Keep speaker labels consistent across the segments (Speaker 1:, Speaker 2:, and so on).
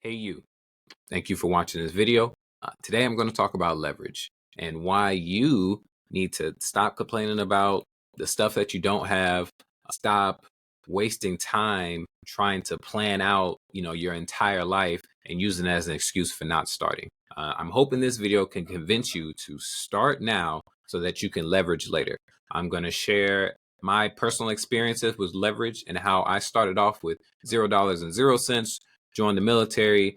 Speaker 1: Hey you, thank you for watching this video. Today I'm going to talk about leverage and why you need to stop complaining about the stuff that you don't have. Stop wasting time trying to plan out, your entire life and using it as an excuse for not starting. I'm hoping this video can convince you to start now so that you can leverage later. I'm going to share my personal experiences with leverage and how I started off with $0 joined the military,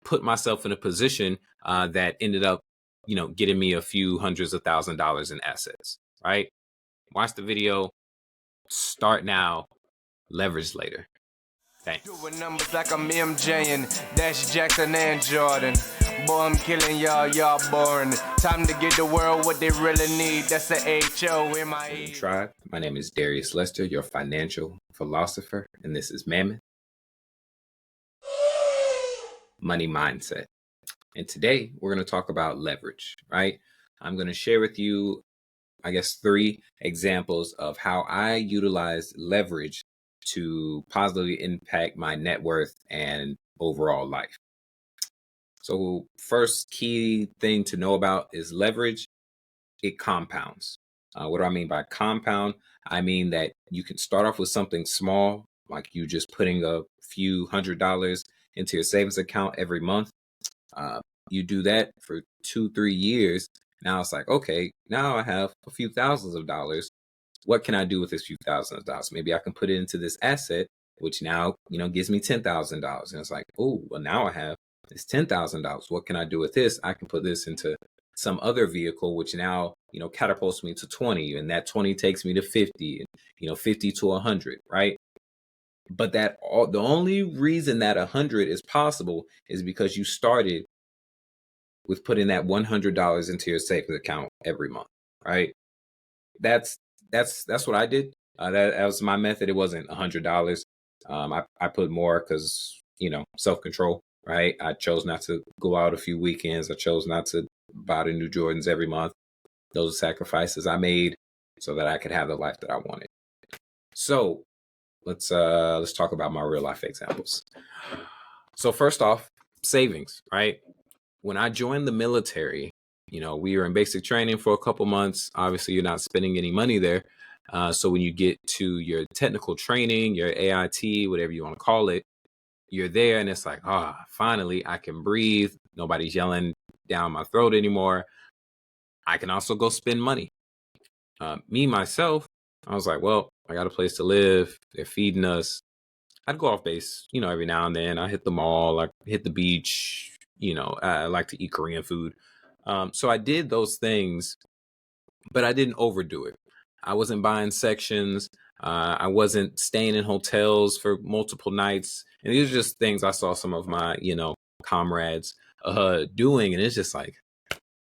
Speaker 1: put myself in a position that ended up, getting me a few hundreds of $1,000s in assets. Right? Watch the video. Start now. Leverage later. Thanks.
Speaker 2: Doing numbers like I'm MJ and Dash Jackson and Jordan. Boy, I'm killing y'all boring. Time to give the world what they really need. That's the HOMIE.
Speaker 1: Tribe. My name is Darius Lester, your financial philosopher, and this is Mammoth Money Mindset. And today we're going to talk about leverage, right? I'm going to share with you, I guess, 3 examples of how I utilize leverage to positively impact my net worth and overall life. So first key thing to know about is leverage. It compounds. What do I mean by compound? I mean that you can start off with something small, like you just putting a few $100s into your savings account every month. You do that for 2-3 years. Now it's like, okay, now I have a few thousands of dollars. What can I do with this few thousands of dollars? Maybe I can put it into this asset, which now, gives me $10,000. And it's like, oh, well, now I have this $10,000. What can I do with this? I can put this into some other vehicle, which now, catapults me to 20, and that 20 takes me to 50, and, 50 to 100, right? But the only reason that 100 is possible is because you started with putting that $100 into your savings account every month, right? That's what I did. That was my method. It wasn't $100. I put more because self-control, right? I chose not to go out a few weekends. I chose not to buy the new Jordans every month. Those are sacrifices I made so that I could have the life that I wanted. So let's talk about my real life examples. So first off, savings, right? When I joined the military, we were in basic training for a couple months. Obviously, you're not spending any money there. So when you get to your technical training, your AIT, whatever you want to call it, you're there and it's like, finally I can breathe. Nobody's yelling down my throat anymore. I can also go spend money. Me, myself, I was like, well, I got a place to live. They're feeding us. I'd go off base, every now and then. I hit the mall, I hit the beach, I like to eat Korean food. So I did those things, but I didn't overdo it. I wasn't buying sections. I wasn't staying in hotels for multiple nights. And these are just things I saw some of my, comrades doing. And it's just like,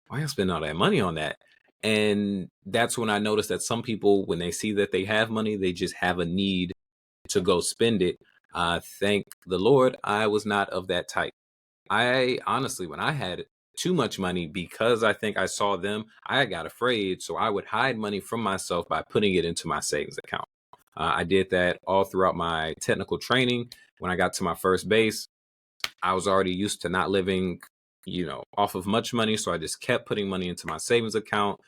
Speaker 1: why you spend all that money on that? And that's when I noticed that some people, when they see that they have money, they just have a need to go spend it. Thank the Lord, I was not of that type. I honestly, when I had too much money, because I think I saw them, I got afraid. So I would hide money from myself by putting it into my savings account. I did that all throughout my technical training. When I got to my first base, I was already used to not living, off of much money. So I just kept putting money into my savings account.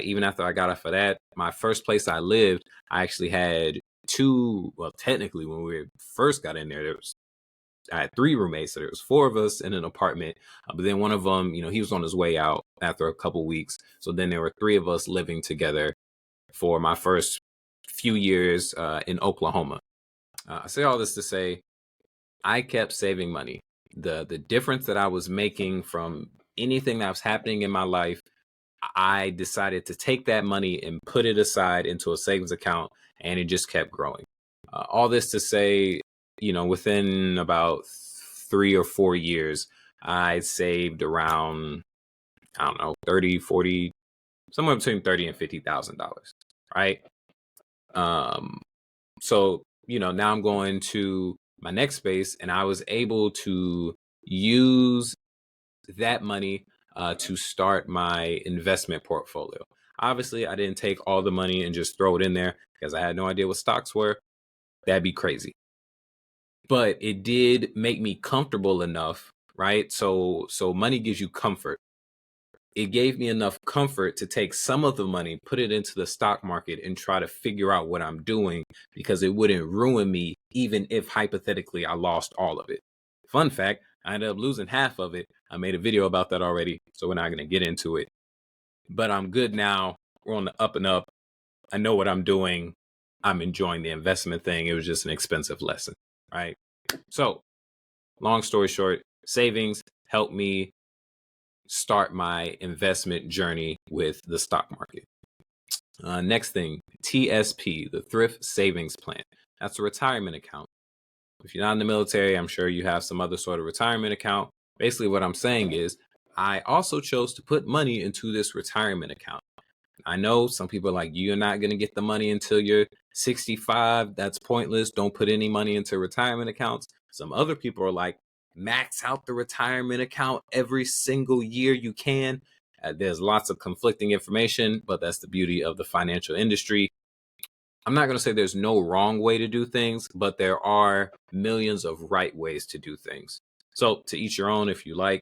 Speaker 1: Even after I got off of that, my first place I lived, I actually had technically when we first got in there, I had 3 roommates, so there was 4 of us in an apartment. But then one of them, he was on his way out after a couple weeks. So then there were 3 of us living together for my first few years in Oklahoma. I say all this to say, I kept saving money. The difference that I was making from anything that was happening in my life, I decided to take that money and put it aside into a savings account, and it just kept growing. All this to say, within about 3 or 4 years, I saved around, I don't know, 30, 40, somewhere between 30 and $50,000. Right. So, now I'm going to my next space, and I was able to use that money to start my investment portfolio. Obviously, I didn't take all the money and just throw it in there because I had no idea what stocks were. That'd be crazy. but it did make me comfortable enough, right? So money gives you comfort. It gave me enough comfort to take some of the money, put it into the stock market, and try to figure out what I'm doing, because it wouldn't ruin me even if hypothetically I lost all of it. Fun fact, I ended up losing half of it. I made a video about that already, so we're not going to get into it. But I'm good now. We're on the up and up. I know what I'm doing. I'm enjoying the investment thing. It was just an expensive lesson, right? So, long story short, savings helped me start my investment journey with the stock market. Next thing, TSP, the Thrift Savings Plan. That's a retirement account. If you're not in the military, I'm sure you have some other sort of retirement account. Basically, what I'm saying is I also chose to put money into this retirement account. I know some people are like, you're not going to get the money until you're 65. That's pointless. Don't put any money into retirement accounts. Some other people are like, max out the retirement account every single year you can. There's lots of conflicting information, but that's the beauty of the financial industry. I'm not going to say there's no wrong way to do things, but there are millions of right ways to do things. So to each your own. If you like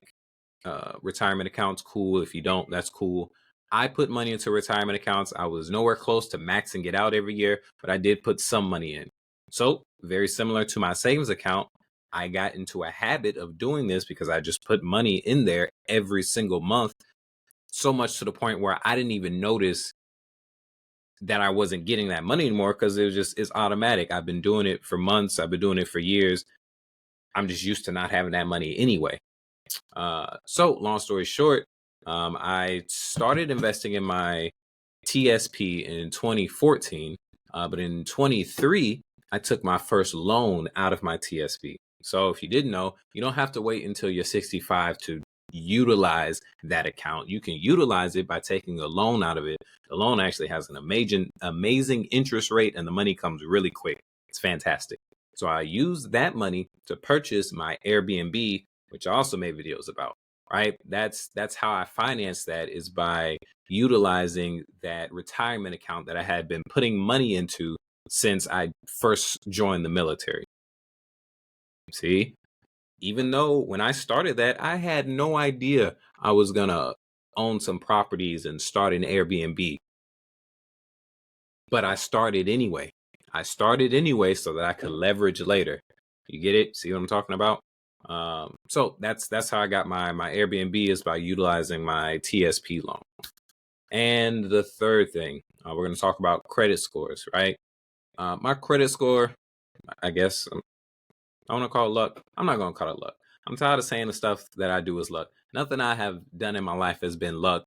Speaker 1: retirement accounts, cool. If you don't, that's cool. I put money into retirement accounts. I was nowhere close to maxing it out every year, but I did put some money in. So very similar to my savings account, I got into a habit of doing this because I just put money in there every single month, so much to the point where I didn't even notice that I wasn't getting that money anymore, because it's automatic. I've been doing it for months. I've been doing it for years. I'm just used to not having that money anyway. So long story short, I started investing in my TSP in 2014, but in 23, I took my first loan out of my TSP. So if you didn't know, you don't have to wait until you're 65 to utilize that account. You can utilize it by taking a loan out of it. The loan actually has an amazing interest rate, and the money comes really quick. It's fantastic. So I used that money to purchase my Airbnb, which I also made videos about, right? That's how I financed that, is by utilizing that retirement account that I had been putting money into since I first joined the military. See, even though when I started that, I had no idea I was going to own some properties and start an Airbnb. But I started anyway. I started anyway so that I could leverage later. You get it? See what I'm talking about? So that's how I got my Airbnb, is by utilizing my TSP loan. And the third thing, we're going to talk about credit scores, right? My credit score, I guess, I want to call it luck. I'm not going to call it luck. I'm tired of saying the stuff that I do is luck. Nothing I have done in my life has been luck.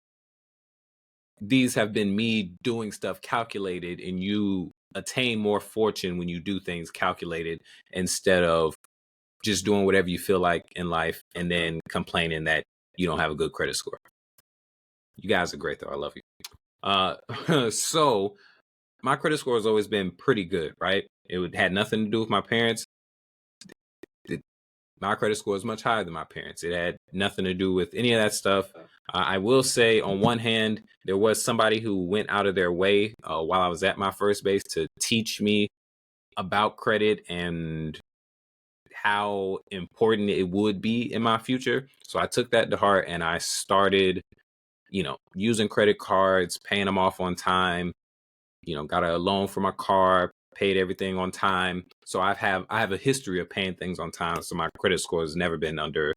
Speaker 1: These have been me doing stuff calculated, and you attain more fortune when you do things calculated instead of just doing whatever you feel like in life and then complaining that you don't have a good credit score. You guys are great, though. I love you. So my credit score has always been pretty good, right? It had nothing to do with my parents. My credit score is much higher than my parents. It had nothing to do with any of that stuff. I will say, on one hand, there was somebody who went out of their way while I was at my first base to teach me about credit and how important it would be in my future. So I took that to heart, and I started, using credit cards, paying them off on time, got a loan for my car, paid everything on time. So I have a history of paying things on time. So my credit score has never been under,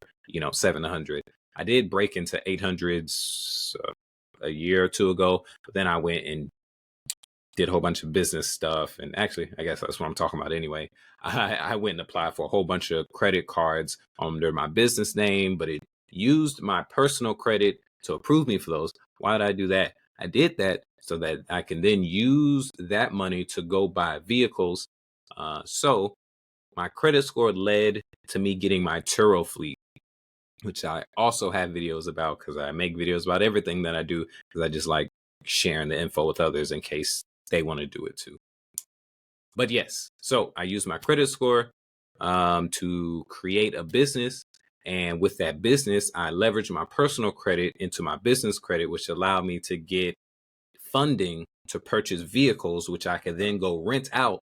Speaker 1: 700. I did break into 800s a year or two ago, but then I went and did a whole bunch of business stuff. And actually, I guess that's what I'm talking about anyway. I went and applied for a whole bunch of credit cards under my business name, but it used my personal credit to approve me for those. Why did I do that? I did that so that I can then use that money to go buy vehicles. So my credit score led to me getting my Turo fleet, which I also have videos about, because I make videos about everything that I do, because I just like sharing the info with others in case they want to do it too. But yes, so I use my credit score to create a business. And with that business, I leverage my personal credit into my business credit, which allowed me to get funding to purchase vehicles, which I could then go rent out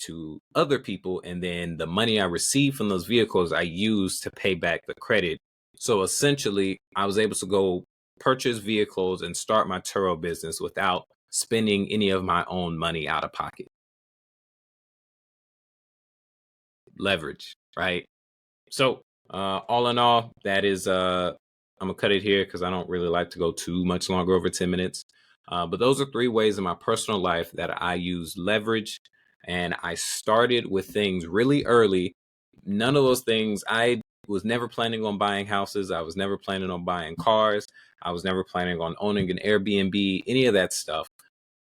Speaker 1: to other people, and then the money I received from those vehicles I used to pay back the credit. So essentially, I was able to go purchase vehicles and start my Turo business without spending any of my own money out of pocket. Leverage, right? So all in all, that is I'm gonna cut it here because I don't really like to go too much longer, over 10 minutes. But those are 3 ways in my personal life that I use leverage. And I started with things really early. None of those things, I was never planning on buying houses. I was never planning on buying cars. I was never planning on owning an Airbnb, any of that stuff.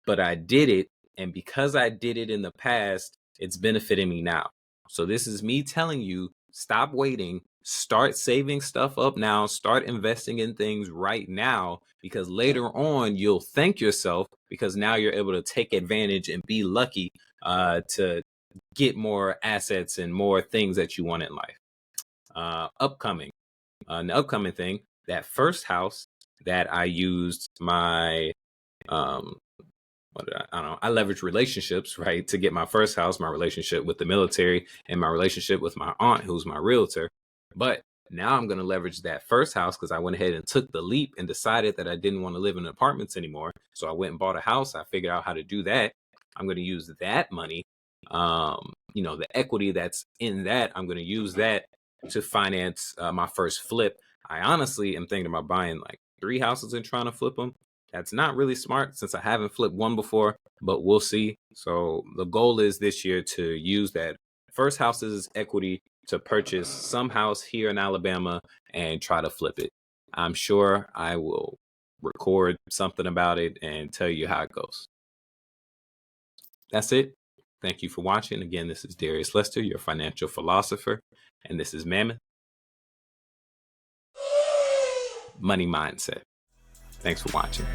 Speaker 1: But I did it. And because I did it in the past, it's benefiting me now. So this is me telling you, stop waiting, start saving stuff up now, start investing in things right now, because later on you'll thank yourself because now you're able to take advantage and be lucky to get more assets and more things that you want in life. An upcoming thing, that first house that I used my I don't know, I leveraged relationships, right, to get my first house, my relationship with the military and my relationship with my aunt, who's my realtor. But now I'm going to leverage that first house because I went ahead and took the leap and decided that I didn't want to live in apartments anymore. So I went and bought a house. I figured out how to do that. I'm going to use that money, the equity that's in that. I'm going to use that to finance my first flip. I honestly am thinking about buying like 3 houses and trying to flip them. That's not really smart since I haven't flipped one before, but we'll see. So the goal is this year to use that first house's equity to purchase some house here in Alabama and try to flip it. I'm sure I will record something about it and tell you how it goes. That's it. Thank you for watching. Again, this is Darius Lester, your financial philosopher, and this is Mammoth Money Mindset. Thanks for watching.